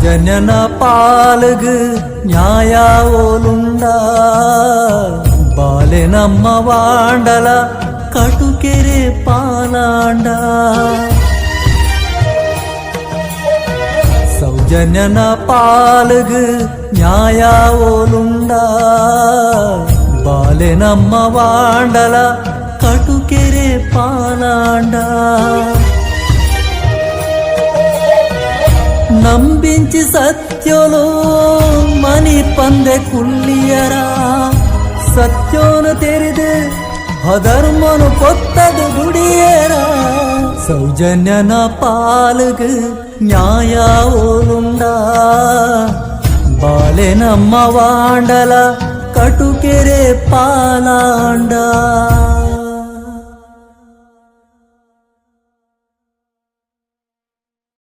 ಸೌಜನ್ಯನ ಪಾಲುಗು ನ್ಯಾಯ ಓಲುಂಡ ಬಾಲೆ ನಮ್ಮ ವಾಂಡಲ ಕಟುಕೆರೆ ಪಾಲಾಂಡ ಸೌಜನ್ಯನ ಪಾಲುಗು ನ್ಯಾಯ ಓಲುಂಡ ಬಾಲೆ ನಮ್ಮ ವಾಂಡಲ ಕಟುಕೆರೆ ಪಾಲಾಂಡ ನಂಬಿಂచి సత్యోలో మని పందె కుల్లియరా సత్యోను తెరిದೆ ಅಧರ್ಮನು ಕೊತ್ತದು ಗುಡಿಯೇರಾ ಸೌಜನ್ಯನ ಪಾಲುಗು ನ್ಯಾಯ ಓಲುಂಡ ಬಾಲೆ ನಮ್ಮ ವಾಂಡಲ ಕಟುಕೆರೆ ಪಾಲಾಂಡ